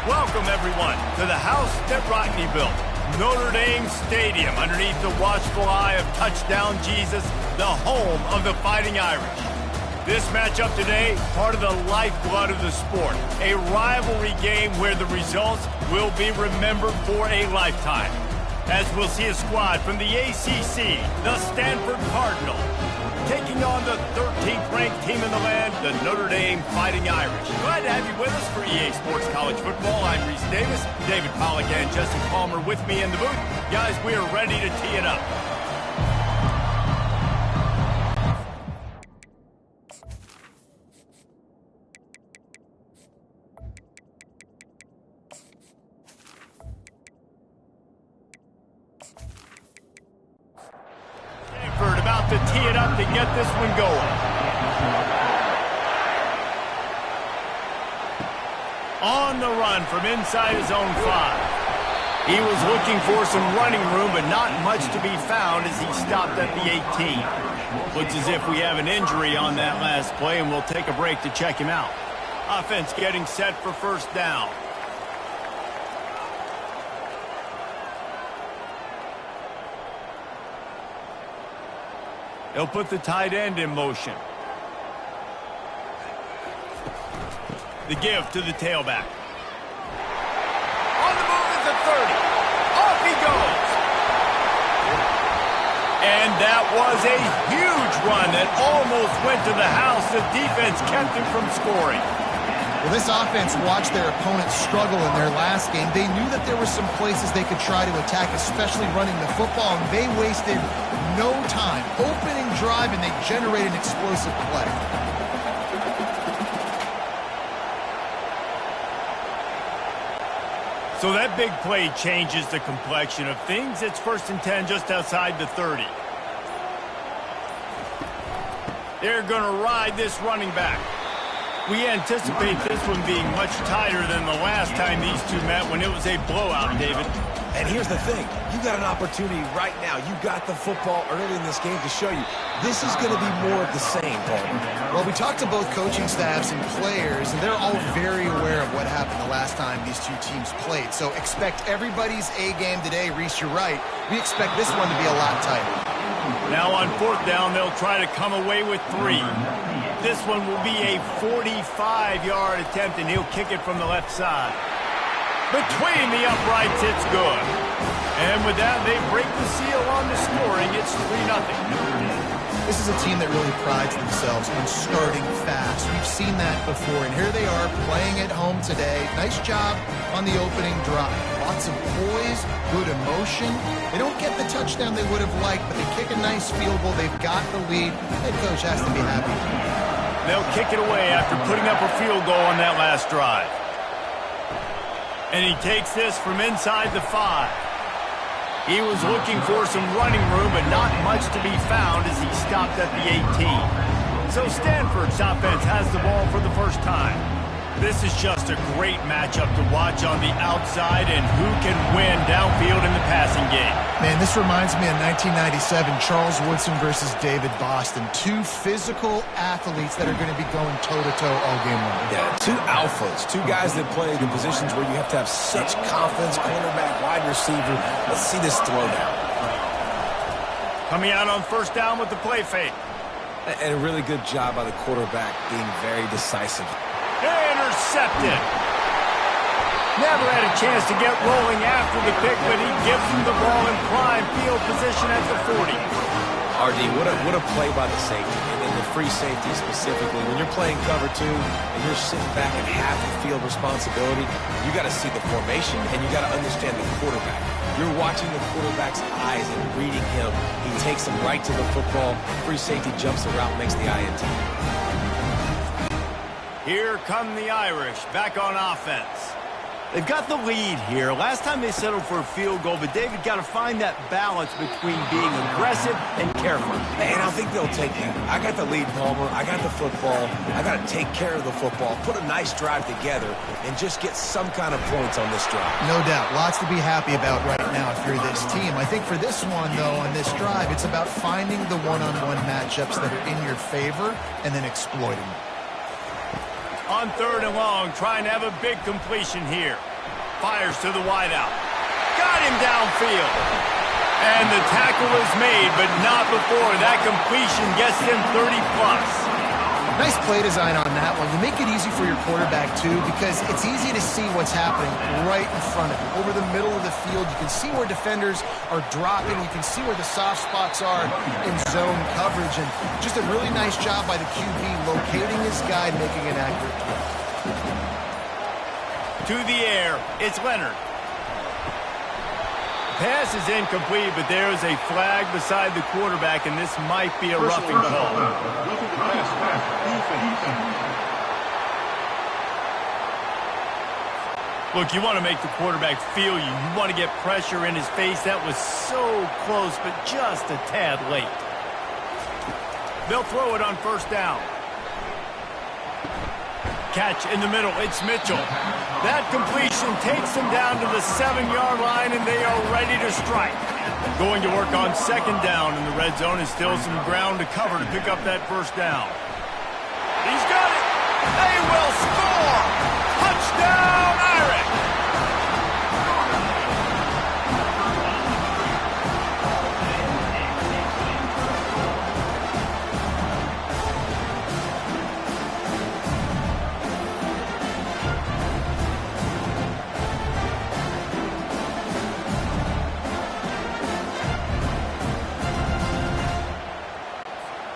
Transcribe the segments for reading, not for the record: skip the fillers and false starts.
Welcome, everyone, to the house that Rodney built, Notre Dame Stadium, underneath the watchful eye of Touchdown Jesus, the home of the Fighting Irish. This matchup today, part of the lifeblood of the sport, a rivalry game where the results will be remembered for a lifetime. As we'll see a squad from the ACC, the Stanford Cardinal, taking on the 13th ranked team in the land, the Notre Dame Fighting Irish. Glad to have you with us for EA Sports College Football. I'm Reese Davis, David Pollack and Jesse Palmer with me in the booth. Guys, we are ready to tee it up. About to tee it up to get this one going. On the run from inside his own 5. He was looking for some running room, but not much to be found as he stopped at the 18. Looks as if we have an injury on that last play, and we'll take a break to check him out. Offense getting set for first down. They'll put the tight end in motion. The give to the tailback. On the move at the 30. Off he goes. And that was a huge run that almost went to the house. The defense kept him from scoring. Well, this offense watched their opponents struggle in their last game. They knew that there were some places they could try to attack, especially running the football, and they wasted no time. Opening drive, and they generated an explosive play. So that big play changes the complexion of things. It's 1st and 10 just outside the 30. They're going to ride this running back. We anticipate this one being much tighter than the last time these two met when it was a blowout, David. And here's the thing. You got an opportunity right now. You got the football early in this game to show you this is going to be more of the same, Paul. Well, we talked to both coaching staffs and players, and they're all very aware of what happened the last time these two teams played. So expect everybody's A game today. Reese, you're right. We expect this one to be a lot tighter. Now on 4th down, they'll try to come away with 3. This one will be a 45-yard attempt, and he'll kick it from the left side. Between the uprights, it's good. And with that, they break the seal on the scoring. It's 3-0. This is a team that really prides themselves on starting fast. We've seen that before, and here they are playing at home today. Nice job on the opening drive. Lots of poise, good emotion. They don't get the touchdown they would have liked, but they kick a nice field goal. They've got the lead. Head coach has to be happy. They'll kick it away after putting up a field goal on that last drive. And he takes this from inside the 5. He was looking for some running room, but not much to be found as he stopped at the 18. So Stanford's offense has the ball for the first time. This is just a great matchup to watch on the outside, and who can win downfield in the passing game. Man, this reminds me of 1997, Charles Woodson versus David Boston. Two physical athletes that are going to be going toe-to-toe all game long. Yeah, two alphas, two guys that play the positions where you have to have such confidence, cornerback, wide receiver. Let's see this throw now. Coming out on 1st down with the play fake. And a really good job by the quarterback being very decisive. Intercepted. Never had a chance to get rolling after the pick, but he gives him the ball in prime field position at the 40. RD, what a play by the safety, and the free safety specifically. When you're playing cover 2 and you're sitting back at half the field responsibility, you got to see the formation and you got to understand the quarterback. You're watching the quarterback's eyes and reading him. He takes him right to the football. Free safety jumps the route, makes the INT. Here come the Irish, back on offense. They've got the lead here. Last time they settled for a field goal, but David got to find that balance between being aggressive and careful. And I think they'll take that. I got the lead, Palmer. I got the football. I got to take care of the football, put a nice drive together, and just get some kind of points on this drive. No doubt. Lots to be happy about right now if you're this team. I think for this one, though, on this drive, it's about finding the one-on-one matchups that are in your favor and then exploiting them. On 3rd and long, trying to have a big completion here. fires to the wideout. Got him downfield. And the tackle is made, but not before that completion gets him 30+. Nice play design on that one. You make it easy for your quarterback, too, because it's easy to see what's happening right in front of you. Over the middle of the field, you can see where defenders are dropping. You can see where the soft spots are in zone coverage. And just a really nice job by the QB locating his guy, making an accurate throw. To the air, it's Leonard. Pass is incomplete, but there is a flag beside the quarterback, and this might be a roughing call. Look, you want to make the quarterback feel you. You want to get pressure in his face. That was so close, but just a tad late. They'll throw it on first down. Catch in the middle, it's Mitchell. That completion takes them down to the 7-yard line, and they are ready to strike. Going to work on second down in the red zone, and still some ground to cover to pick up that first down. He's got it. They will score. Touchdown, Irish.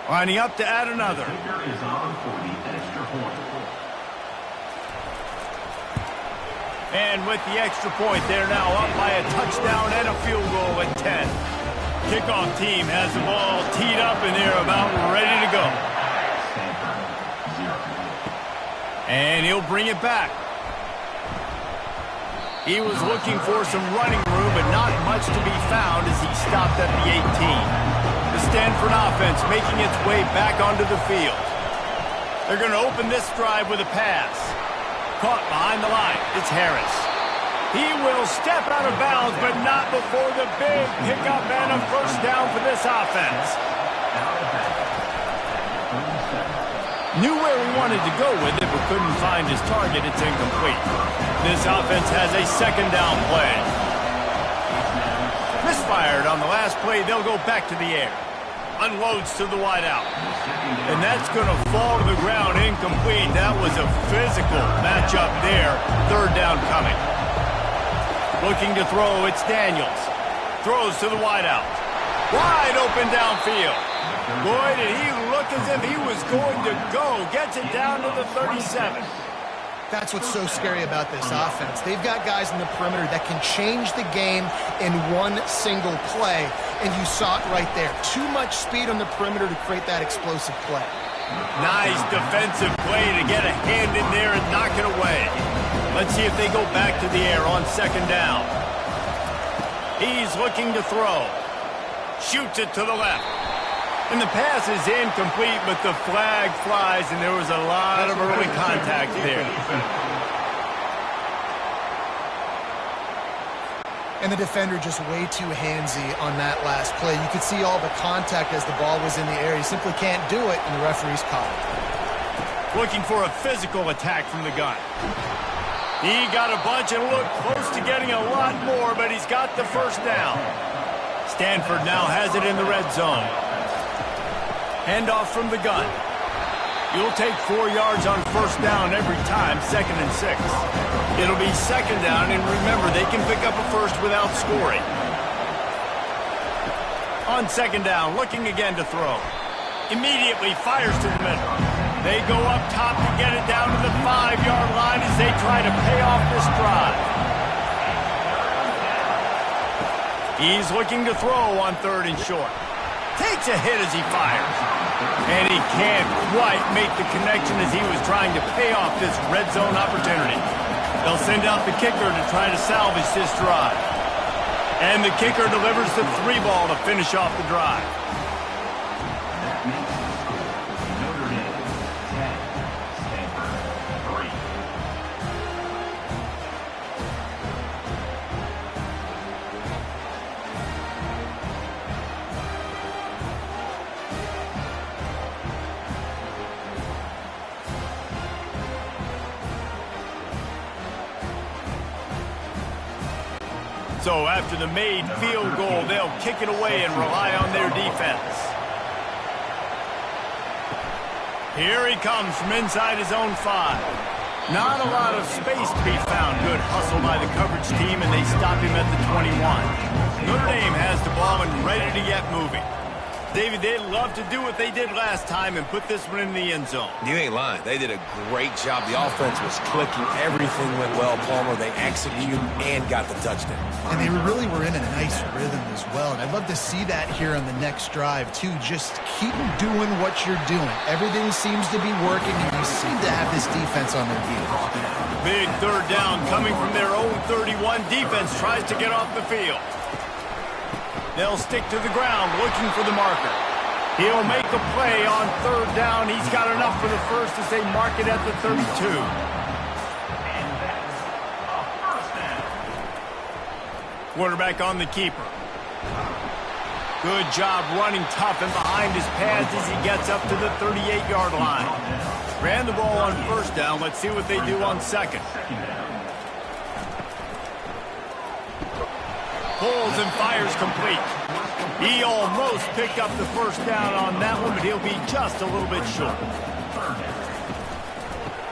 Lining up to add another. And with the extra point, they're now up by a touchdown and a field goal at 10. Kickoff team has the ball teed up, and they're about ready to go. And he'll bring it back. He was looking for some running room, but not much to be found as he stopped at the 18. The Stanford offense making its way back onto the field. They're going to open this drive with a pass. Caught behind the line. It's Harris. He will step out of bounds, but not before the big pickup and a first down for this offense. Knew where he wanted to go with it, but couldn't find his target. It's incomplete. This offense has a second down play. Misfired on the last play. They'll go back to the air. Unloads to the wideout. And that's going to fall to the ground incomplete. That was a physical matchup there. Third down coming. Looking to throw, it's Daniels. Throws to the wideout. Wide open downfield. Boy, did he look as if he was going to go. Gets it down to the 37. That's what's so scary about this offense. They've got guys in the perimeter that can change the game in one single play, and you saw it right there. Too much speed on the perimeter to create that explosive play. Nice defensive play to get a hand in there and knock it away. Let's see if they go back to the air on second down. He's looking to throw. Shoots it to the left. And the pass is incomplete, but the flag flies, and there was a lot of early contact there. And the defender just way too handsy on that last play. You could see all the contact as the ball was in the air. He simply can't do it, and the referee's caught it. Looking for a physical attack from the gun. He got a bunch and looked close to getting a lot more, but he's got the first down. Stanford now has it in the red zone. Handoff from the gun. You'll take 4 yards on first down every time, 2nd and 6. It'll be second down, and remember, they can pick up a first without scoring. On second down, looking again to throw. Immediately fires to the middle. They go up top to get it down to the 5-yard line as they try to pay off this drive. He's looking to throw on 3rd and short. Takes a hit as he fires. And he can't quite make the connection as he was trying to pay off this red zone opportunity. They'll send out the kicker to try to salvage this drive. And the kicker delivers the 3 ball to finish off the drive. Notre Dame 10, Stanford 3. So after the made field goal, they'll kick it away and rely on their defense. Here he comes from inside his own 5. Not a lot of space to be found. Good hustle by the coverage team, and they stop him at the 21. Notre Dame has the ball and ready to get moving. David, they'd love to do what they did last time and put this one in the end zone. You ain't lying. They did a great job. The offense was clicking. Everything went well, Palmer. They executed and got the touchdown. And they really were in a nice rhythm as well. And I'd love to see that here on the next drive, too. Just keep doing what you're doing. Everything seems to be working, and you seem to have this defense on their heels. Big third down coming from their own 31. Defense tries to get off the field. They'll stick to the ground looking for the marker. He'll make a play on third down. He's got enough for the first as they mark it at the 32. And that's a first down. Quarterback on the keeper. Good job running tough and behind his pads as he gets up to the 38-yard line. Ran the ball on first down. Let's see what they do on second. Pulls and fires complete. He almost picked up the first down on that one, but he'll be just a little bit short.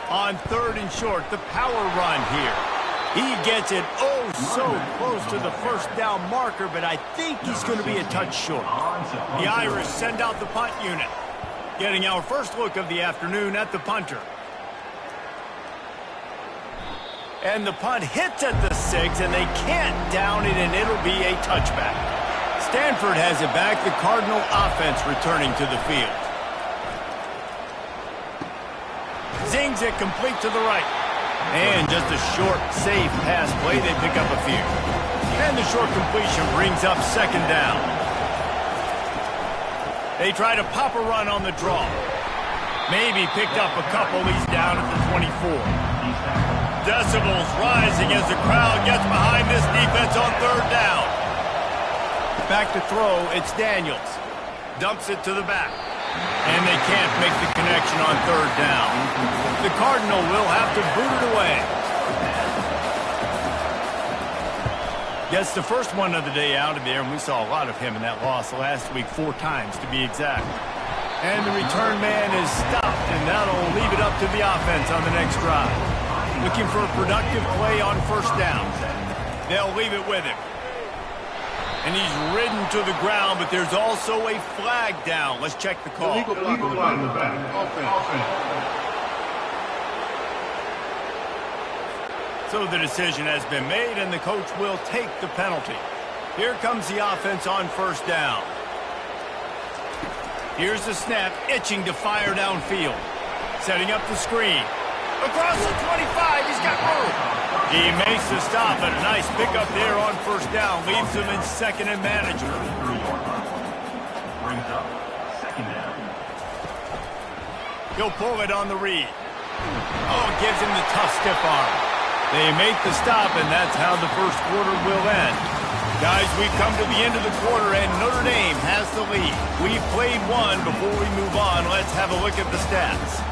On third and short, the power run here. He gets it oh so close to the first down marker, but I think he's going to be a touch short. The Irish send out the punt unit. Getting our first look of the afternoon at the punter. And the punt hits at the 6, and they can't down it, and it'll be a touchback. Stanford has it back. The Cardinal offense returning to the field. Zings it complete to the right. And just a short, safe pass play. They pick up a few. And the short completion brings up second down. They try to pop a run on the draw. Maybe picked up a couple. He's down at the 24. Decibels rising as the crowd gets behind this defense on third down. Back to throw, it's Daniels. Dumps it to the back. And they can't make the connection on third down. The Cardinal will have to boot it away. Gets the first one of the day out of there, and we saw a lot of him in that loss last week, 4 times to be exact. And the return man is stopped, and that'll leave it up to the offense on the next drive. Looking for a productive play on first down. They'll leave it with him. And he's ridden to the ground, but there's also a flag down. Let's check the call. Illegal flag in the back. So the decision has been made, and the coach will take the penalty. Here comes the offense on first down. Here's the snap, itching to fire downfield. Setting up the screen. Across the 25, he's got room. He makes the stop, and a nice pickup there on first down. Leaves him in second and manageable. Brings up second down. He'll pull it on the read. Oh, gives him the tough stiff arm. They make the stop, and that's how the first quarter will end. Guys, we've come to the end of the quarter, and Notre Dame has the lead. We've played one. Before we move on, let's have a look at the stats.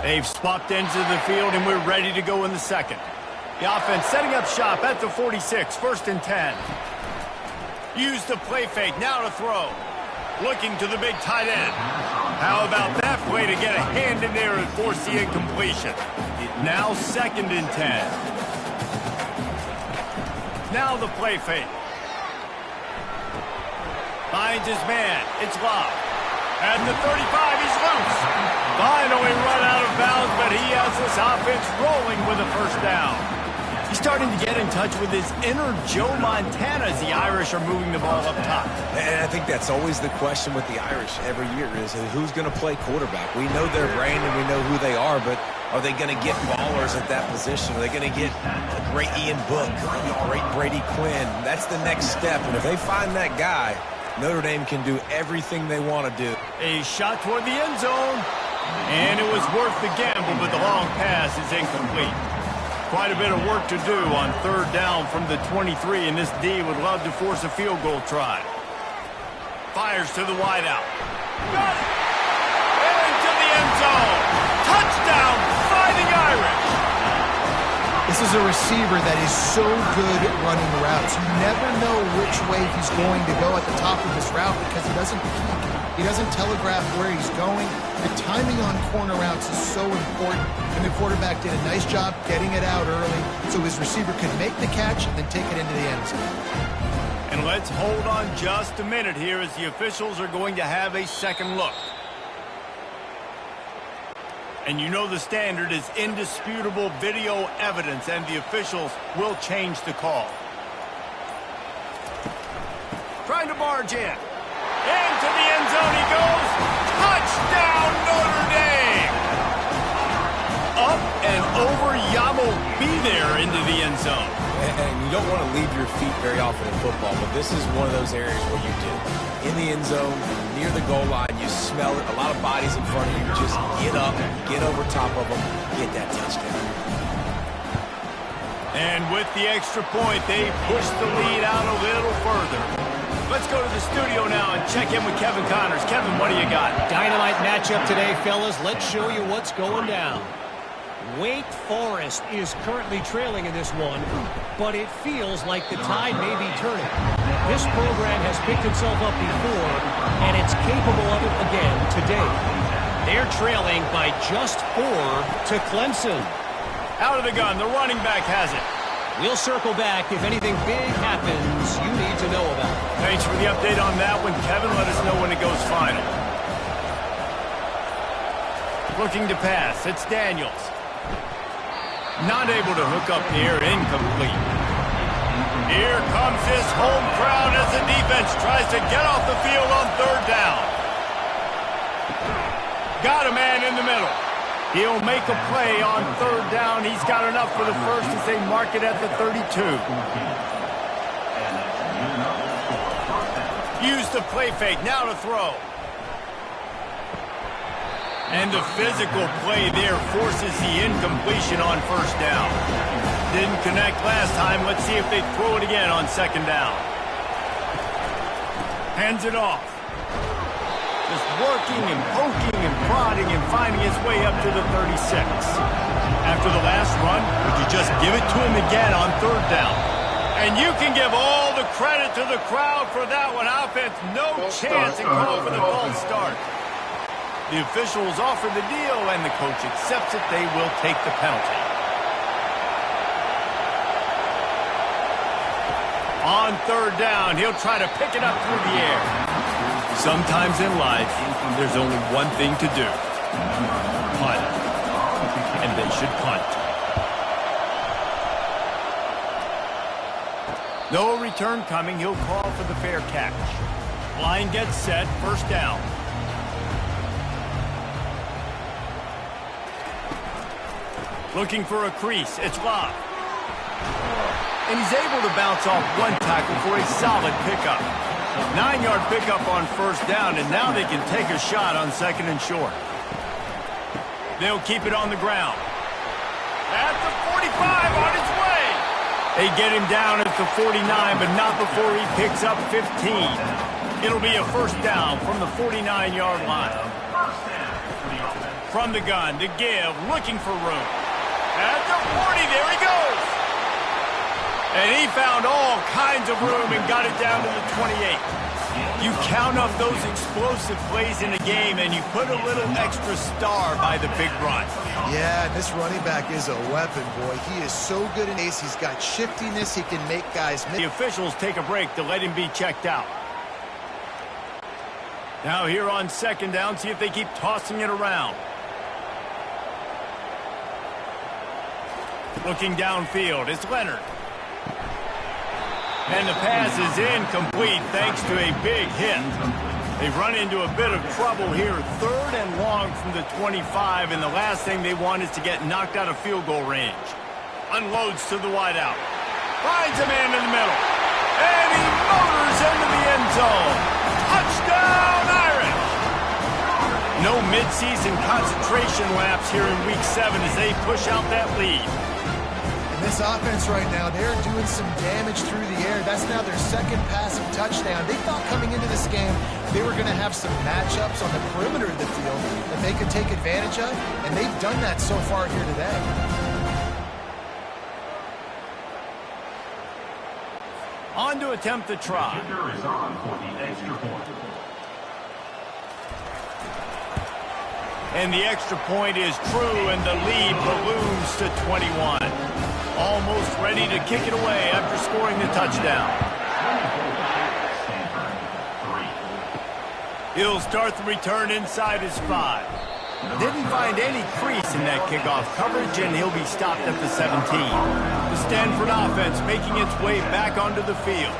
They've swapped ends of the field, and we're ready to go in the second. The offense setting up shop at the 46, first and 10. Use the play fake, now to throw. Looking to the big tight end. How about that play to get a hand in there and force the incompletion? Now second and 10. Now the play fake. Finds his man, it's locked. At the 35, he's loose. Finally run out of bounds, but he has this offense rolling with a first down. He's starting to get in touch with his inner Joe Montana as the Irish are moving the ball up top. And I think that's always the question with the Irish every year is who's going to play quarterback. We know their brand and we know who they are, but are they going to get ballers at that position? Are they going to get a great Ian Book, a great Brady Quinn? That's the next step, and if they find that guy, Notre Dame can do everything they want to do. A shot toward the end zone, and it was worth the gamble, but the long pass is incomplete. Quite a bit of work to do on third down from the 23, and this D would love to force a field goal try. Fires to the wideout. Got it! Into the end zone. Touchdown, Fighting This is a receiver that is so good at running routes. You never know which way he's going to go at the top of his route because he doesn't peek. He doesn't telegraph where he's going. The timing on corner routes is so important, and the quarterback did a nice job getting it out early so his receiver could make the catch and then take it into the end zone. And let's hold on just a minute here as the officials are going to have a second look. And you know the standard is indisputable video evidence, and the officials will change the call. Trying to barge in. Into the end zone he goes. Touchdown, Notre Dame! Up and over, Yamo be there into the end zone. And you don't want to leave your feet very often in football, but this is one of those areas where you do. In the end zone, near the goal line, you smell it. A lot of bodies in front of you. Just get up, get over top of them, get that touchdown. And with the extra point, they push the lead out a little further. Let's go to the studio now and check in with Kevin Connors. Kevin, what do you got? Dynamite matchup today, fellas. Let's show you what's going down. Wake Forest is currently trailing in this one, but it feels like the tide may be turning. This program has picked itself up before, and it's capable of it again today. They're trailing by just 4 to Clemson. Out of the gun, the running back has it. We'll circle back if anything big happens you need to know about. Thanks for the update on that one, Kevin. Let us know when it goes final. Looking to pass, it's Daniels. Not able to hook up here, incomplete. Here comes this home crowd as the defense tries to get off the field on third down. Got a man in the middle. He'll make a play on third down. He's got enough for the first as they mark it at the 32. Use the play fake, now to throw. And the physical play there forces the incompletion on first down. Didn't connect last time. Let's see if they throw it again on second down. Hands it off. Just working and poking and prodding and finding his way up to the 36. After the last run, would you just give it to him again on third down? And you can give all the credit to the crowd for that one. Offense, no chance, and call for the false start. The officials offer the deal, and the coach accepts it. They will take the penalty. On third down, he'll try to pick it up through the air. Sometimes in life, there's only one thing to do. Punt. And they should punt. No return coming. He'll call for the fair catch. Line gets set. First down. Looking for a crease. It's Love. And he's able to bounce off one tackle for a solid pickup. 9-yard pickup on first down, and now they can take a shot on second and short. They'll keep it on the ground. At the 45, on his way. They get him down at the 49, but not before he picks up 15. It'll be a first down from the 49-yard line. From the gun, the give, looking for room. At the 40, there he goes. And he found all kinds of room and got it down to the 28. You count up those explosive plays in a game, and you put a little extra star by the big run. Yeah, this running back is a weapon, boy. He is so good in ace. He's got shiftiness. He can make guys miss. The officials take a break to let him be checked out. Now here on second down, see if they keep tossing it around. Looking downfield, it's Leonard. And the pass is incomplete thanks to a big hit. They've run into a bit of trouble here. Third and long from the 25, and the last thing they want is to get knocked out of field goal range. Unloads to the wideout. Finds a man in the middle. And he motors into the end zone. Touchdown, Irish! No midseason concentration laps here in Week 7 as they push out that lead. This offense right now, they're doing some damage through the air. That's now their second passing touchdown. They thought coming into this game they were going to have some matchups on the perimeter of the field that they could take advantage of, and they've done that so far here today. On to attempt the try. Kicker is on for the extra point. And the extra point is true, and the lead balloons to 21. Almost ready to kick it away after scoring the touchdown. He'll start the return inside his 5. Didn't find any crease in that kickoff coverage, and he'll be stopped at the 17. The Stanford offense making its way back onto the field.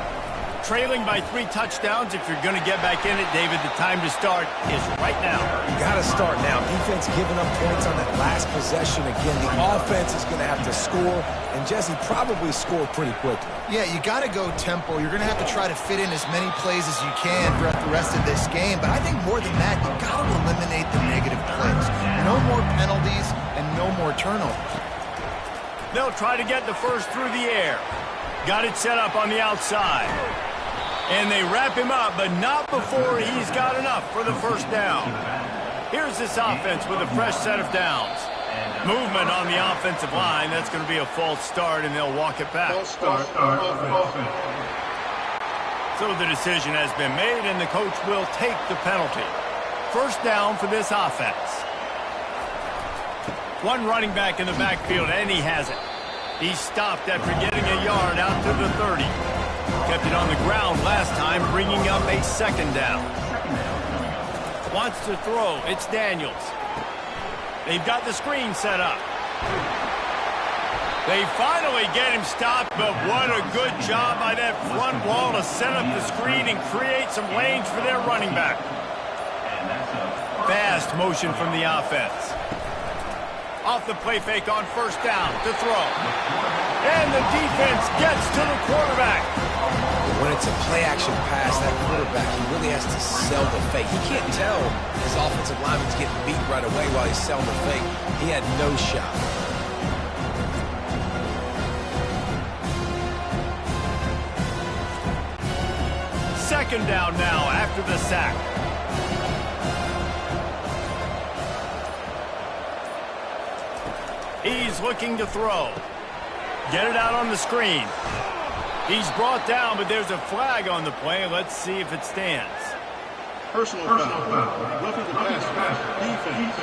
Trailing by 3 touchdowns. If you're going to get back in it, David, the time to start is right now. You got to start now. Defense giving up points on that last possession. Again, the offense is going to have to score, and Jesse probably score pretty quickly. Yeah, you got to go tempo. You're going to have to try to fit in as many plays as you can throughout the rest of this game. But I think more than that, you got to eliminate the negative plays. No more penalties and no more turnovers. They'll try to get the first through the air. Got it set up on the outside. And they wrap him up, but not before he's got enough for the first down. Here's this offense with a fresh set of downs. Movement on the offensive line. That's going to be a false start, and they'll walk it back. False start offense. So the decision has been made, and the coach will take the penalty. First down for this offense. One running back in the backfield, and he has it. He's stopped after getting a yard out to the 30. Kept it on the ground last time, bringing up a second down. Wants to throw. It's Daniels. They've got the screen set up. They finally get him stopped, but what a good job by that front wall to set up the screen and create some lanes for their running back. Fast motion from the offense. Off the play fake on first down to throw. And the defense gets to the quarterback. When it's a play-action pass, that quarterback, he really has to sell the fake. He can't tell his offensive lineman's getting beat right away while he's selling the fake. He had no shot. Second down now after the sack. He's looking to throw. Get it out on the screen. He's brought down, but there's a flag on the play. Let's see if it stands. Personal foul. Roughing the pass. Defense.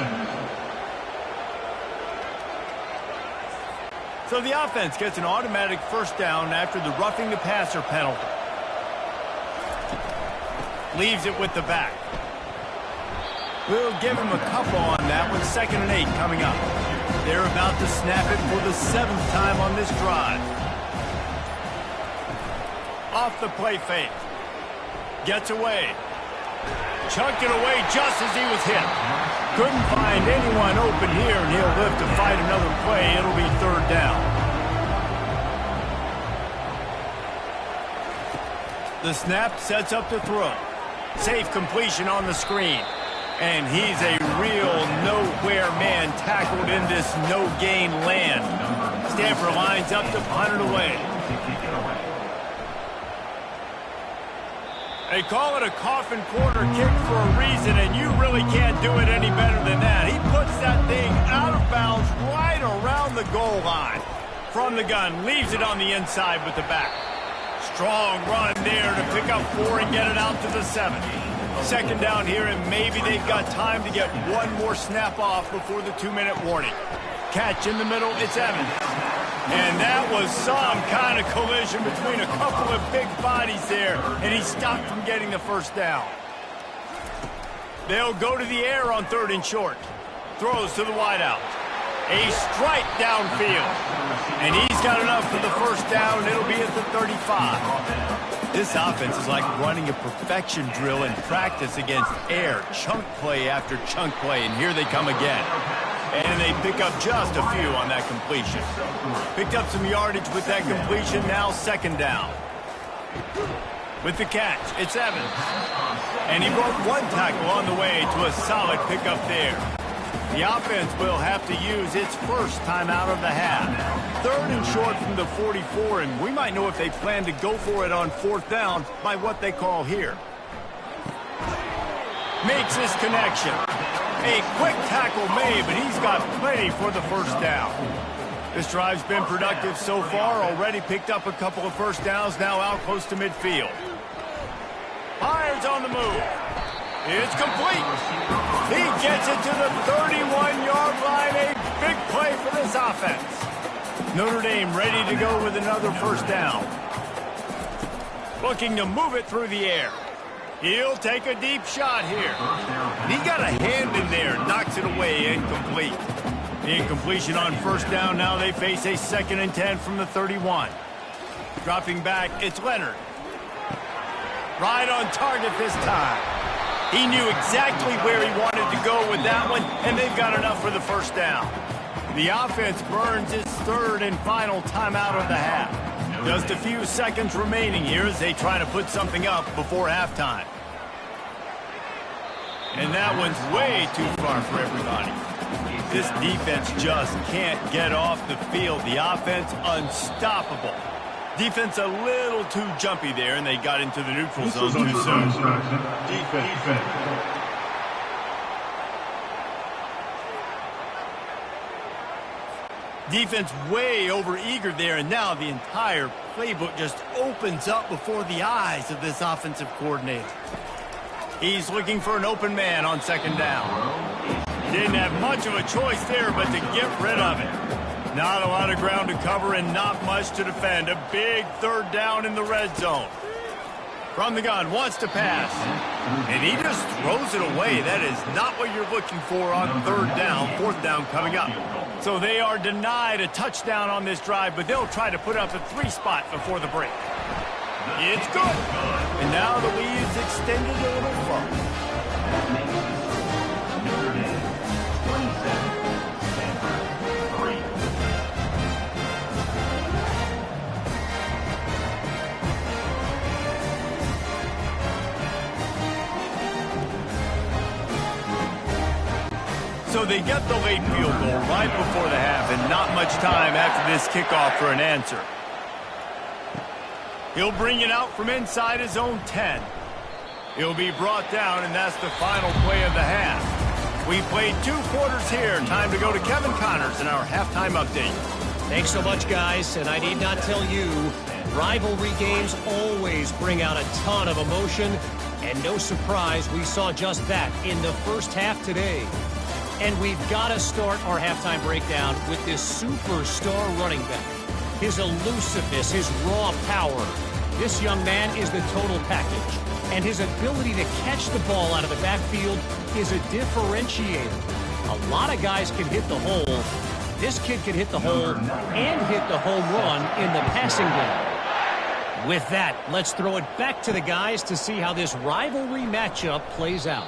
So the offense gets an automatic first down after the roughing the passer penalty. Leaves it with the back. We'll give him a couple on that with 2nd and 8 coming up. They're about to snap it for the 7th time on this drive. Off the play fake. Gets away. Chucked it away just as he was hit. Couldn't find anyone open here, and he'll live to fight another play. It'll be 3rd down. The snap sets up the throw. Safe completion on the screen. And he's a real nowhere man tackled in this no-gain land. Stanford lines up to punt it away. They call it a coffin corner kick for a reason, and you really can't do it any better than that. He puts that thing out of bounds right around the goal line. From the gun, leaves it on the inside with the back. Strong run there to pick up 4 and get it out to the 7. 2nd down here, and maybe they've got time to get one more snap off before the 2-minute warning. Catch in the middle, it's Evans. And that was some kind of collision between a couple of big bodies there, and he stopped from getting the first down. They'll go to the air on 3rd and short. Throws to the wideout. A strike downfield. And he's got enough for the first down. It'll be at the 35. This offense is like running a perfection drill in practice against air. Chunk play after chunk play, and here they come again. And they pick up just a few on that completion. Picked up some yardage with that completion. Now 2nd down. With the catch, it's Evans. And he broke 1 tackle on the way to a solid pickup there. The offense will have to use its first timeout of the half. 3rd and short from the 44, and we might know if they plan to go for it on 4th down by what they call here. Makes this connection. A quick tackle made, but he's got plenty for the first down. This drive's been productive so far. Already picked up a couple of first downs, now out close to midfield. Fires on the move. It's complete. He gets it to the 31-yard line. A big play for this offense. Notre Dame ready to go with another first down. Looking to move it through the air. He'll take a deep shot here. He got a hand in there, knocks it away, incomplete. The incompletion on first down. Now they face a 2nd and 10 from the 31. Dropping back, it's Leonard. Right on target this time. He knew exactly where he wanted to go with that one, and they've got enough for the first down. The offense burns its 3rd and final timeout of the half. Just a few seconds remaining here as they try to put something up before halftime. And that one's way too far for everybody. This defense just can't get off the field. The offense unstoppable. Defense a little too jumpy there, and they got into the neutral zone too soon. Defense. Defense way over-eager there, and now the entire playbook just opens up before the eyes of this offensive coordinator. He's looking for an open man on 2nd down. Didn't have much of a choice there, but to get rid of it. Not a lot of ground to cover and not much to defend. A big 3rd down in the red zone. From the gun, wants to pass. And he just throws it away. That is not what you're looking for on 3rd down, 4th down coming up. So they are denied a touchdown on this drive, but they'll try to put up a 3 spot before the break. It's good. And now the lead's extended a little further. So they get the late field goal right before the half, and not much time after this kickoff for an answer. He'll bring it out from inside his own 10. He'll be brought down, and that's the final play of the half. We played 2 quarters here. Time to go to Kevin Connors in our halftime update. Thanks so much, guys, and I need not tell you, rivalry games always bring out a ton of emotion, and no surprise, we saw just that in the first half today. And we've got to start our halftime breakdown with this superstar running back. His elusiveness, his raw power. This young man is the total package. And his ability to catch the ball out of the backfield is a differentiator. A lot of guys can hit the hole. This kid can hit the hole and hit the home run in the passing game. With that, let's throw it back to the guys to see how this rivalry matchup plays out.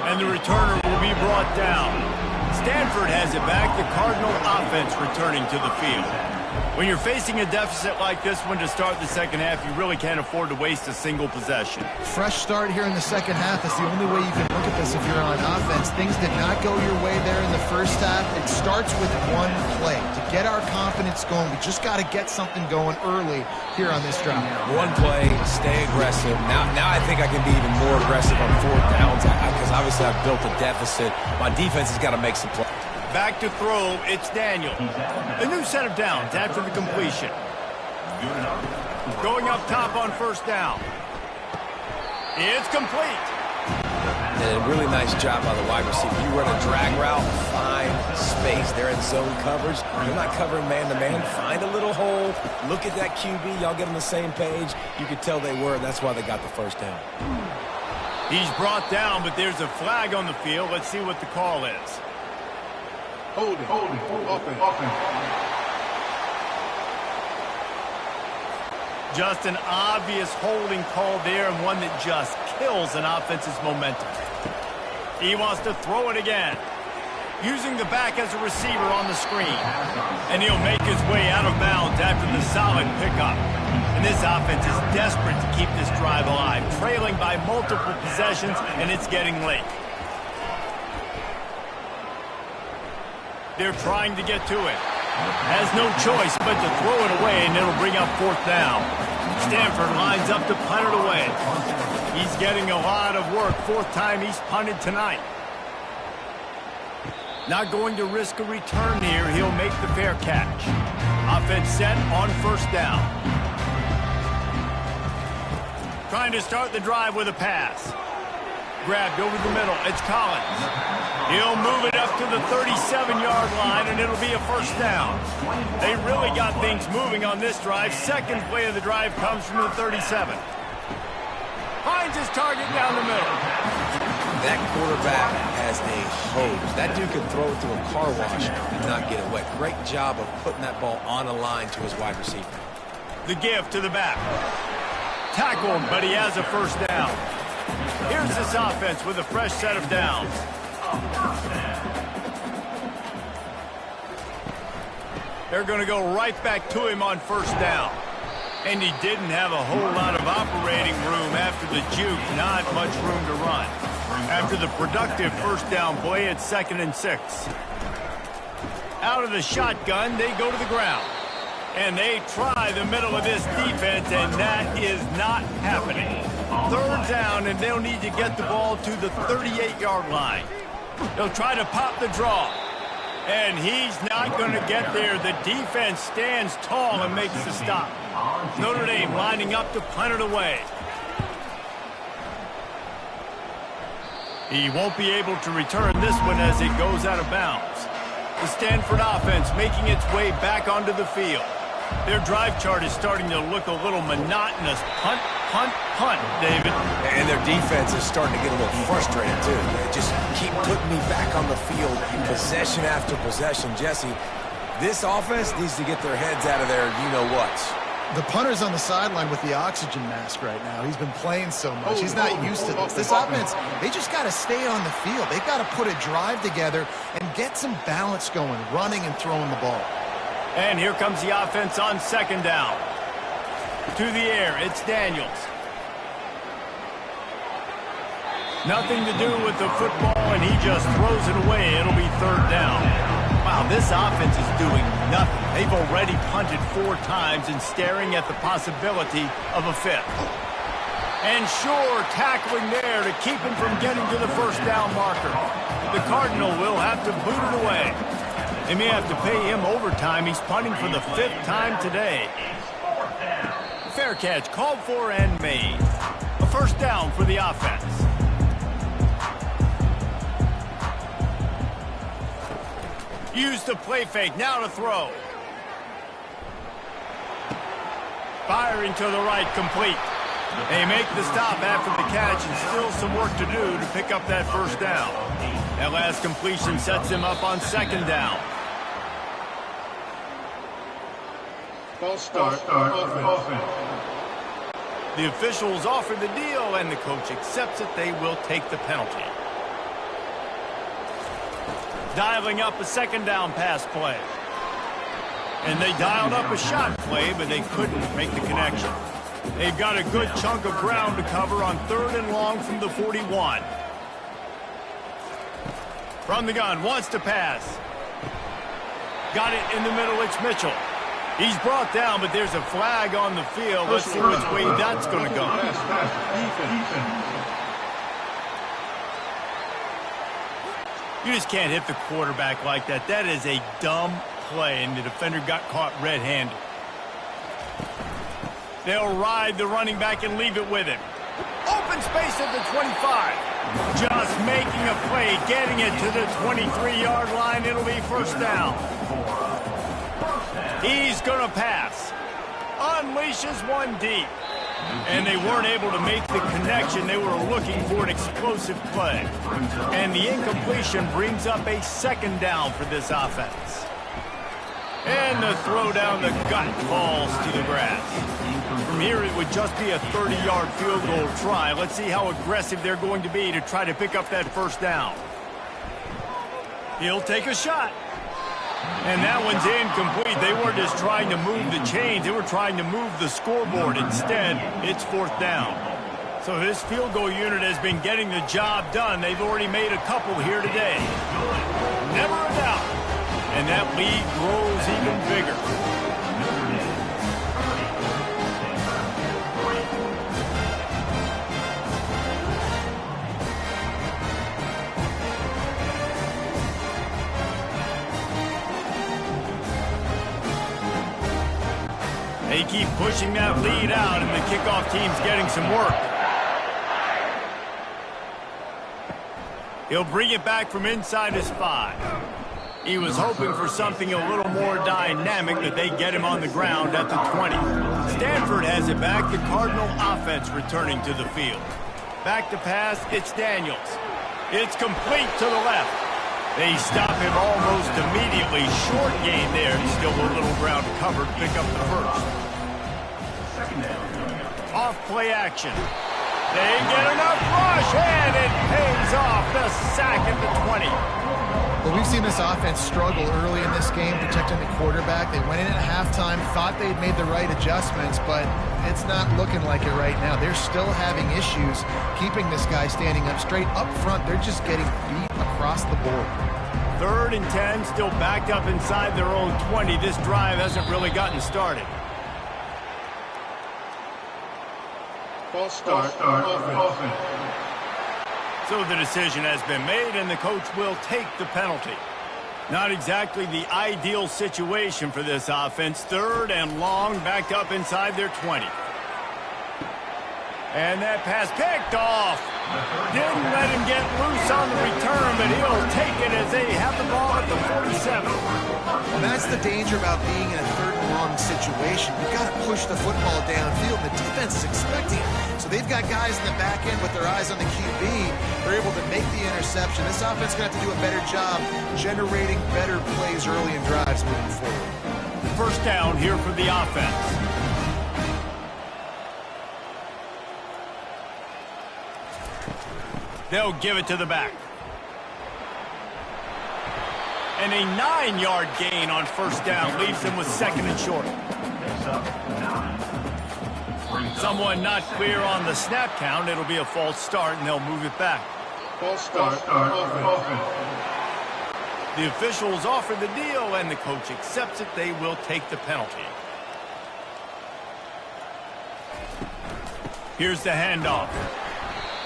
And the returner will be brought down. Stanford has it back. The Cardinal offense returning to the field. When you're facing a deficit like this one to start the second half, you really can't afford to waste a single possession. Fresh start here in the second half. That's the only way you can look at this if you're on offense. Things did not go your way there in the first half. It starts with one play. To get our confidence going, we just got to get something going early here on this drive. One play, stay aggressive. Now I think I can be even more aggressive on 4th downs because obviously I've built a deficit. My defense has got to make some plays. Back to throw, it's Daniel. A new set of downs after the completion. Going up top on 1st down. It's complete. And a really nice job by the wide receiver. You run a drag route, find space. They're in zone coverage. You're not covering man-to-man. Find a little hole. Look at that QB. Y'all get on the same page. You could tell they were, and that's why they got the 1st down. He's brought down, but there's a flag on the field. Let's see what the call is. Holding. Offense. Just an obvious holding call there, and one that just kills an offense's momentum. He wants to throw it again. Using the back as a receiver on the screen. And he'll make his way out of bounds after the solid pickup. And this offense is desperate to keep this drive alive, trailing by multiple possessions, and it's getting late. They're trying to get to it. Has no choice but to throw it away, and it'll bring up 4th down. Stanford lines up to punt it away. He's getting a lot of work. 4th time he's punted tonight. Not going to risk a return here. He'll make the fair catch. Offense set on first down. Trying to start the drive with a pass. Grabbed over the middle. It's Collins. He'll move it up to the 37-yard line, and it'll be a first down. They really got things moving on this drive. Second play of the drive comes from the 37. Finds his target down the middle. That quarterback has a hose. That dude can throw it through a car wash and not get it wet. Great job of putting that ball on a line to his wide receiver. The give to the back. Tackled, but he has a first down. Here's this offense with a fresh set of downs. They're going to go right back to him on first down. And he didn't have a whole lot of operating room after the juke. Not much room to run. After the productive first down play, it's 2nd and 6. Out of the shotgun, they go to the ground. And they try the middle of this defense, and that is not happening. Third down, and they'll need to get the ball to the 38-yard line. They'll try to pop the draw. And he's not going to get there. The defense stands tall and makes the stop. Notre Dame lining up to punt it away. He won't be able to return this one as it goes out of bounds. The Stanford offense making its way back onto the field. Their drive chart is starting to look a little monotonous. Punt, punt, punt, David. And their defense is starting to get a little frustrated, too. They just keep putting me back on the field, possession after possession. Jesse, this offense needs to get their heads out of their you-know-whats. The punter's on the sideline with the oxygen mask right now. He's been playing so much. He's not used to this. This offense, they just got to stay on the field. They've got to put a drive together and get some balance going, running and throwing the ball. And here comes the offense on second down. To the air, it's Daniels. Nothing to do with the football, and he just throws it away. It'll be third down. Wow, this offense is doing nothing. They've already punted 4 times and staring at the possibility of a 5th. And sure, tackling there to keep him from getting to the first down marker. The Cardinal will have to boot it away. They may have to pay him overtime. He's punting for the 5th time today. Fair catch called for and made. A first down for the offense. Use the play fake. Now to throw. Firing to the right, complete. They make the stop after the catch, and still some work to do to pick up that first down. That last completion sets him up on second down. False start. Offense. The officials offer the deal, and the coach accepts it. They will take the penalty. Dialing up a second down pass play. And they dialed up a shot play, but they couldn't make the connection. They've got a good chunk of ground to cover on 3rd and long from the 41. From the gun, wants to pass. Got it in the middle, it's Mitchell. He's brought down, but there's a flag on the field. Let's see which way that's going to go. You just can't hit the quarterback like that. That is a dumb play, and the defender got caught red-handed. They'll ride the running back and leave it with him. Open space at the 25. Just making a play, getting it to the 23-yard line. It'll be first down. He's going to pass. Unleashes one deep. And they weren't able to make the connection. They were looking for an explosive play. And the incompletion brings up a second down for this offense. And the throw down the gut falls to the grass. From here, it would just be a 30-yard field goal try. Let's see how aggressive they're going to be to try to pick up that first down. He'll take a shot. And that one's incomplete. They weren't just trying to move the chains. They were trying to move the scoreboard. Instead, it's fourth down. So this field goal unit has been getting the job done. They've already made a couple here today. Never a doubt. And that lead grows even bigger. They keep pushing that lead out, and the kickoff team's getting some work. He'll bring it back from inside his 5. He was hoping for something a little more dynamic, that they get him on the ground at the 20. Stanford has it back. The Cardinal offense returning to the field. Back to pass, it's Daniels. It's complete to the left. They stop him almost immediately. Short gain there. Still a little ground covered. Pick up the first. Off play action. They get enough rush, and it pays off. The sack at the 20. Well, we've seen this offense struggle early in this game protecting the quarterback. They went in at halftime, thought they'd made the right adjustments, but it's not looking like it right now. They're still having issues keeping this guy standing up straight. Up front, they're just getting beat across the board. 3rd and 10, still backed up inside their own 20. This drive hasn't really gotten started. False start. Offense. So the decision has been made, and the coach will take the penalty. Not exactly the ideal situation for this offense. 3rd and long, backed up inside their 20. And that pass picked off. Didn't let him get loose on the return, but he'll take it as they have the ball at the 47. Well, that's the danger about being in a 3rd and long situation. You've got to push the football downfield, and the defense is expecting it. So they've got guys in the back end with their eyes on the QB. They're able to make the interception. This offense is going to have to do a better job generating better plays early in drives moving forward. 1st down here for the offense. They'll give it to the back. And a 9-yard gain on 1st down leaves them with 2nd and short. Someone not clear on the snap count. It'll be a false start, and they'll move it back. False start. Offense. The officials offer the deal, and the coach accepts it. They will take the penalty. Here's the handoff.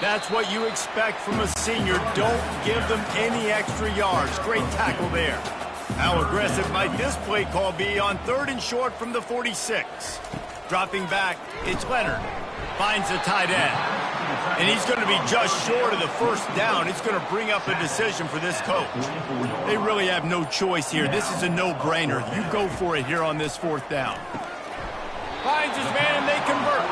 That's what you expect from a senior. Don't give them any extra yards. Great tackle there. How aggressive might this play call be on 3rd and short from the 46? Dropping back, it's Leonard. Finds the tight end. And he's going to be just short of the 1st down. It's going to bring up a decision for this coach. They really have no choice here. This is a no-brainer. You go for it here on this 4th down. Finds his man, and they convert.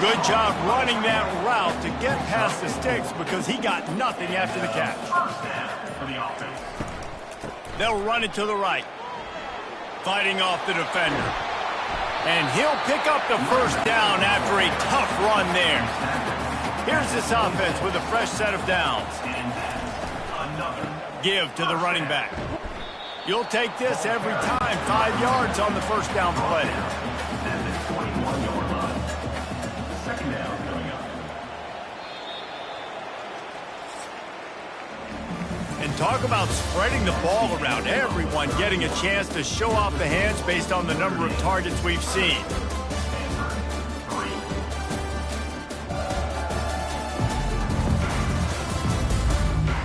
Good job running that route to get past the sticks, because he got nothing after the catch. They'll run it to the right. Fighting off the defender. And he'll pick up the 1st down after a tough run there. Here's this offense with a fresh set of downs. Give to the running back. You'll take this every time. 5 yards on the 1st down play. And talk about spreading the ball around. Everyone getting a chance to show off the hands based on the number of targets we've seen.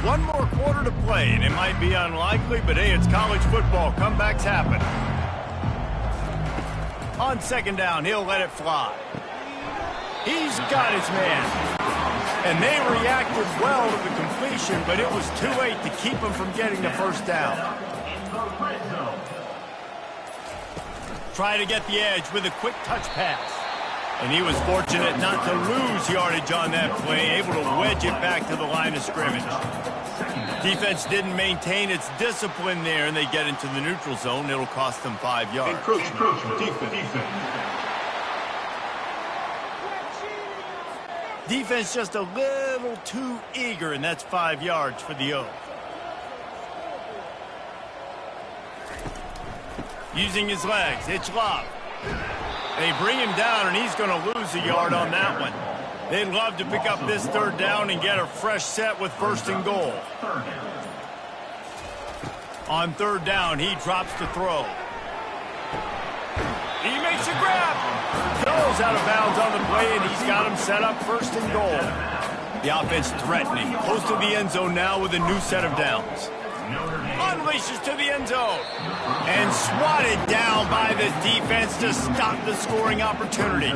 One more quarter to play, and it might be unlikely, but hey, it's college football. Comebacks happen. On 2nd down, he'll let it fly. He's got his man. And they reacted well to the completion, but it was too late to keep him from getting the 1st down. Try to get the edge with a quick touch pass. And he was fortunate not to lose yardage on that play, able to wedge it back to the line of scrimmage. Defense didn't maintain its discipline there, and they get into the neutral zone. It'll cost them 5 yards. Encroachment. Defense. Defense just a little too eager, and that's 5 yards for the O. Using his legs, it's Love. They bring him down, and he's going to lose a yard on that one. They'd love to pick up this 3rd down and get a fresh set with 1st and goal. On 3rd down, he drops to throw. He makes a grab. Goes out of bounds on the play, and he's got him set up 1st and goal. The offense threatening. Close to the end zone now with a new set of downs. On unleashes to the end zone. And swatted down by the defense to stop the scoring opportunity.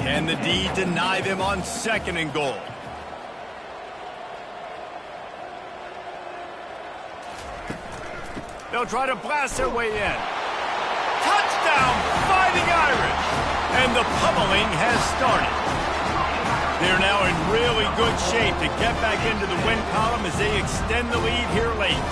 Can the D deny them on 2nd and goal? They'll try to blast their way in. Touchdown, Fighting Irish! And the pummeling has started. They're now in really good shape to get back into the win column as they extend the lead here late.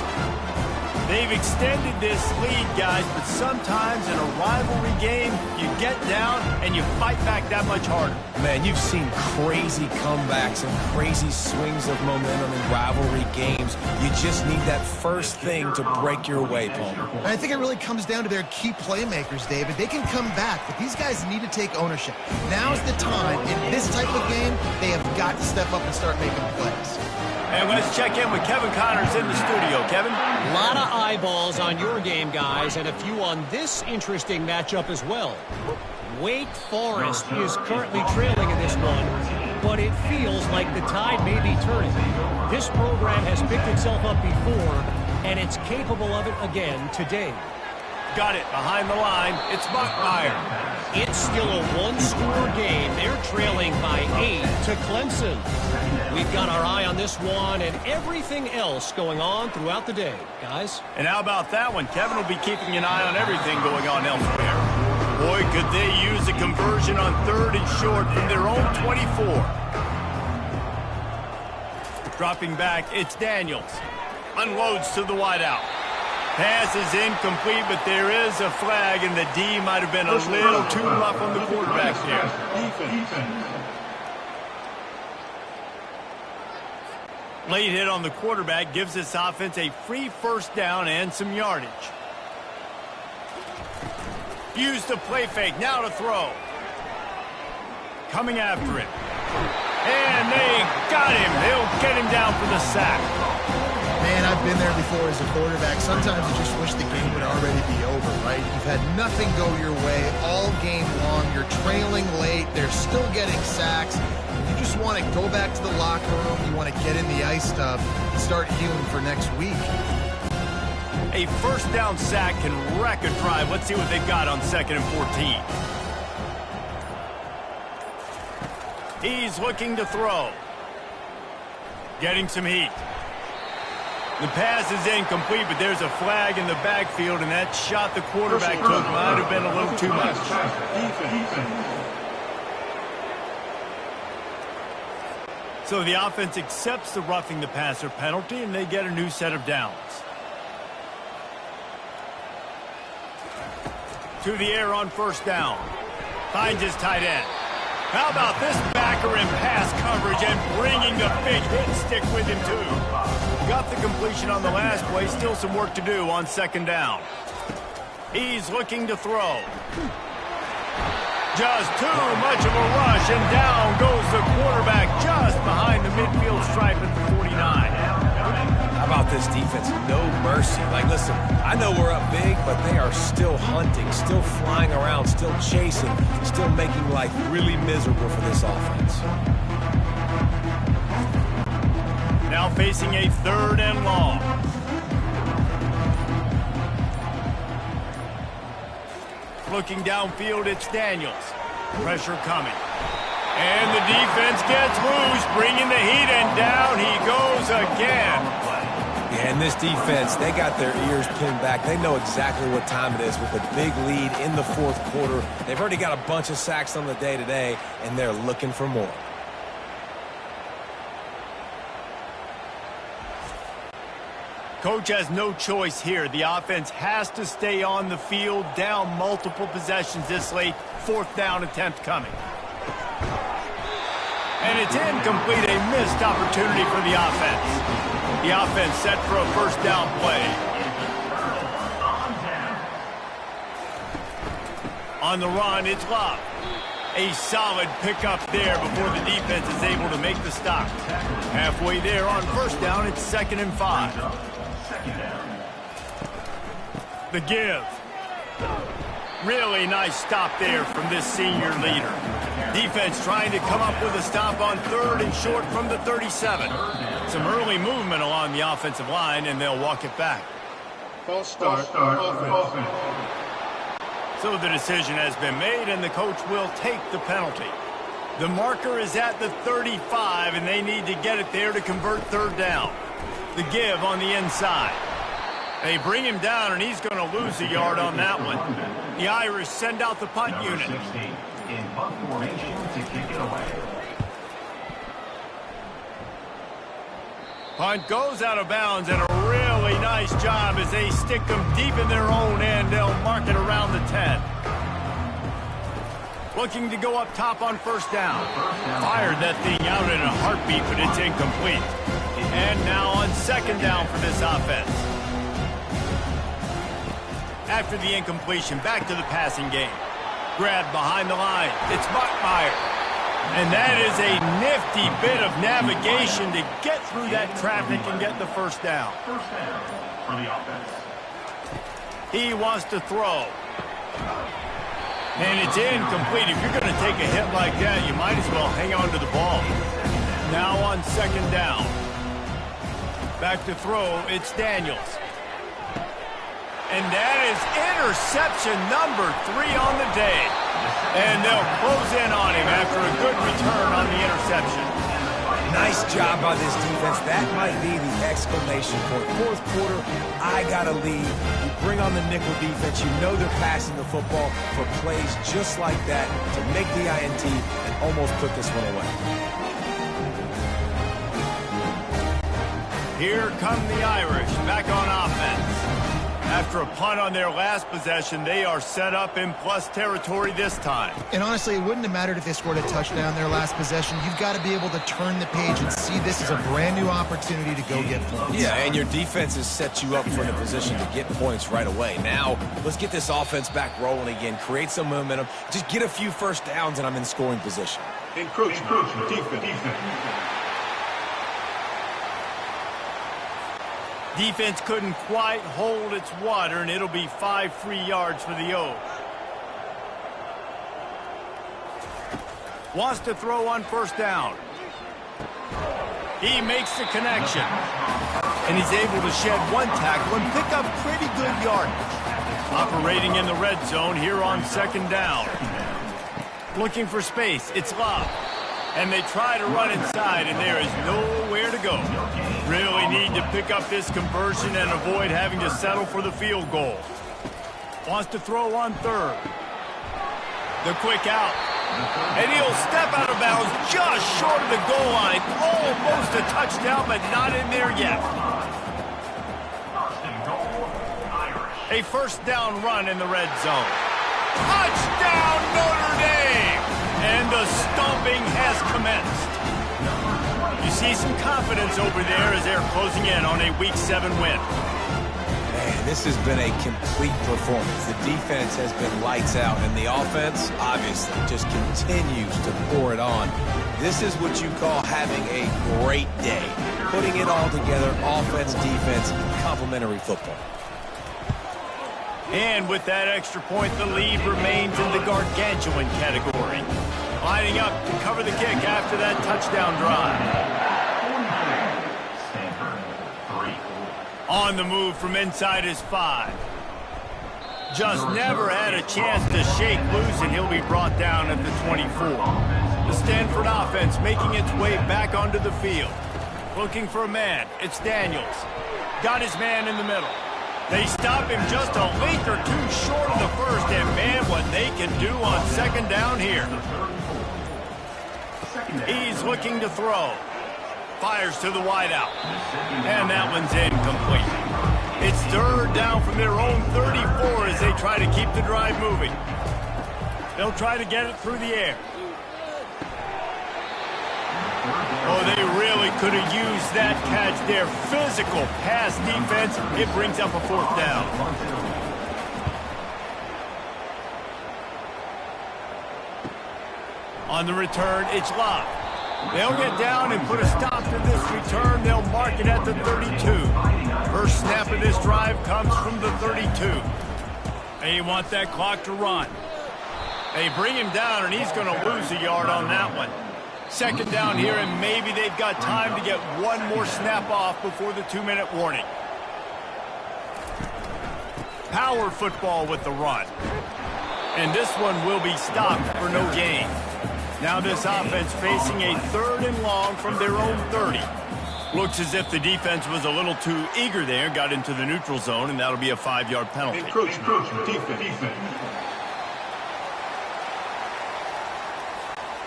They've extended this lead, guys, but sometimes in a rivalry game, you get down and you fight back that much harder. Man, you've seen crazy comebacks and crazy swings of momentum in rivalry games. You just need that first thing to break your way, Palmer. And I think it really comes down to their key playmakers, David. They can come back, but these guys need to take ownership. Now's the time. In this type of game, they have got to step up and start making plays. And let's check in with Kevin Connors in the studio. Kevin? A lot of eyeballs on your game, guys, and a few on this interesting matchup as well. Wake Forest is currently trailing in this one, but it feels like the tide may be turning. This program has picked itself up before, and it's capable of it again today. Got it behind the line. It's Buckmeyer. It's still a one-score game. They're trailing by 8 to Clemson. We've got our eye on this one and everything else going on throughout the day, guys. And how about that one? Kevin will be keeping an eye on everything going on elsewhere. Boy, could they use a conversion on 3rd and short from their own 24. Dropping back, it's Daniels. Unloads to the wideout. Pass is incomplete, but there is a flag, and the D might have been a little too rough on the quarterback there. Late hit on the quarterback gives this offense a free 1st down and some yardage. Use the play fake, now to throw. Coming after it. And they got him. They'll get him down for the sack. Man, I've been there before as a quarterback. Sometimes you just wish the game would already be over, right? You've had nothing go your way all game long. You're trailing late. They're still getting sacks. You just want to go back to the locker room. You want to get in the ice tub and start healing for next week. A 1st down sack can wreck a drive. Let's see what they've got on 2nd and 14. He's looking to throw. Getting some heat. The pass is incomplete, but there's a flag in the backfield, and that shot the quarterback took might have been a little too much. So the offense accepts the roughing the passer penalty, and they get a new set of downs. To the air on 1st down. Finds his tight end. How about this backer in pass coverage and bringing the big hit stick with him, too. Got the completion on the last play. Still some work to do on 2nd down. He's looking to throw. Just too much of a rush, and down goes the quarterback just behind the midfield stripe at the 49. How about this defense? No mercy. Like, listen, I know we're up big, but they are still hunting, still flying around, still chasing, still making life really miserable for this offense. Now facing a 3rd and long. Looking downfield, it's Daniels. Pressure coming. And the defense gets loose, bringing the heat, and down he goes again. Yeah, and this defense, they got their ears pinned back. They know exactly what time it is with a big lead in the 4th quarter. They've already got a bunch of sacks on the day today, and they're looking for more. Coach has no choice here. The offense has to stay on the field, down multiple possessions this late. 4th down attempt coming. And it's incomplete, a missed opportunity for the offense. The offense set for a 1st down play. On the run, it's Love. A solid pickup there before the defense is able to make the stop. Halfway there on 1st down, it's 2nd and 5. The give. Really nice stop there from this senior leader. Defense trying to come up with a stop on 3rd and short from the 37. Some early movement along the offensive line, and they'll walk it back. False start, offense. So the decision has been made, and the coach will take the penalty. The marker is at the 35, and they need to get it there to convert third down. The give on the inside. They bring him down, and he's going to lose a yard on that one. The Irish send out the punt unit. 16 in punt formation to kick it away. Punt goes out of bounds, and a really nice job as they stick them deep in their own end. They'll mark it around the 10. Looking to go up top on first down. Fired that thing out in a heartbeat, but it's incomplete. And now on second down for this offense. After the incompletion, back to the passing game. Grabbed behind the line. It's Buckmeyer. And that is a nifty bit of navigation to get through that traffic and get the first down. First down for the offense. He wants to throw. And it's incomplete. If you're going to take a hit like that, you might as well hang on to the ball. Now on second down. Back to throw, it's Daniels. And that is interception number 3 on the day. And they'll close in on him after a good return on the interception. Nice job by this defense. That might be the exclamation point. Fourth quarter, I got to lead. You bring on the nickel defense. You know they're passing the football for plays just like that to make the INT and almost put this one away. Here come the Irish back on offense. After a punt on their last possession, they are set up in plus territory this time. And honestly, it wouldn't have mattered if they scored a touchdown their last possession. You've got to be able to turn the page and see this as a brand new opportunity to go get points. Yeah, and your defense has set you up for the position to get points right away. Now, let's get this offense back rolling again, create some momentum, just get a few first downs, and I'm in scoring position. Encroachment, defense. Defense couldn't quite hold its water, and it'll be 5 free yards for the O's. Wants to throw on first down. He makes the connection. And he's able to shed one tackle and pick up pretty good yardage. Operating in the red zone here on second down. Looking for space. It's Love. And they try to run inside, and there is nowhere to go. Really need to pick up this conversion and avoid having to settle for the field goal. Wants to throw on third. The quick out. And he'll step out of bounds just short of the goal line. Almost a touchdown, but not in there yet. A first down run in the red zone. Touchdown, Notre Dame! And the stomping has commenced. You see some confidence over there as they're closing in on a Week 7 win. Man, this has been a complete performance. The defense has been lights out, and the offense, obviously, just continues to pour it on. This is what you call having a great day. Putting it all together, offense, defense, complementary football. And with that extra point, the lead remains in the gargantuan category. Lining up to cover the kick after that touchdown drive. Stanford, 3. On the move from inside his 5. Just never had a chance to shake loose, and he'll be brought down at the 24. The Stanford offense making its way back onto the field. Looking for a man. It's Daniels. Got his man in the middle. They stop him just a length or two short of the first, and man, what they can do on second down here. He's looking to throw. Fires to the wideout. And that one's incomplete. It's third down from their own 34 as they try to keep the drive moving. They'll try to get it through the air. Oh, they really could have used that catch there. Physical pass defense. It brings up a fourth down. On the return, it's Love. They'll get down and put a stop to this return. They'll mark it at the 32. First snap of this drive comes from the 32. They want that clock to run. They bring him down, and he's going to lose a yard on that one. Second down here, and maybe they've got time to get one more snap off before the 2-minute warning. Power football with the run. And this one will be stopped for no gain. Now this offense facing a 3rd and long from their own 30. Looks as if the defense was a little too eager there, got into the neutral zone, and that'll be a 5-yard penalty. Encroachment, defense.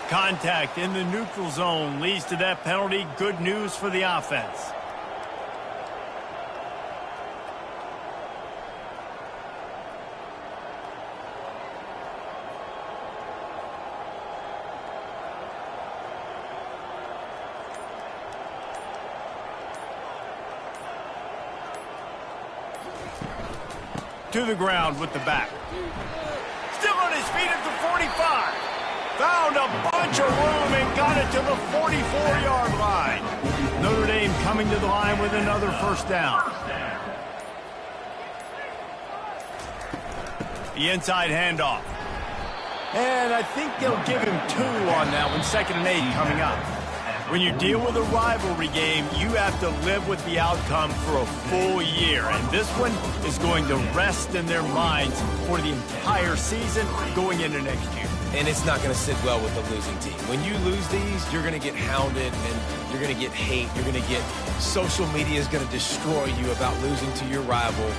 Contact in the neutral zone leads to that penalty. Good news for the offense. To the ground with the back. Still on his feet at the 45. Found a bunch of room and got it to the 44-yard line. Notre Dame coming to the line with another first down. The inside handoff. And I think they'll give him 2 on that one. 2nd and 8 coming up. When you deal with a rivalry game, you have to live with the outcome for a full year. And this one is going to rest in their minds for the entire season going into next year. And it's not going to sit well with the losing team. When you lose these, you're going to get hounded and you're going to get hate. You're going to get social media is going to destroy you about losing to your rival.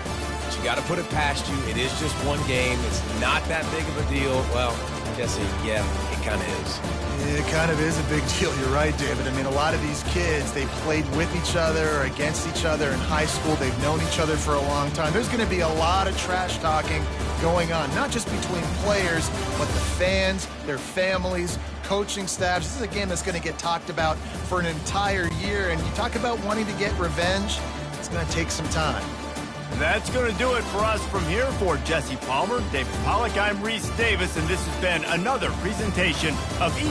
But you got to put it past you. It is just one game. It's not that big of a deal. Well, Jesse, yeah, it kind of is. It kind of is a big deal. You're right, David. I mean, a lot of these kids, they played with each other or against each other in high school. They've known each other for a long time. There's going to be a lot of trash talking going on, not just between players, but the fans, their families, coaching staffs. This is a game that's going to get talked about for an entire year. And you talk about wanting to get revenge, it's going to take some time. That's going to do it for us from here. For Jesse Palmer, David Pollack, I'm Reese Davis, and this has been another presentation of EA.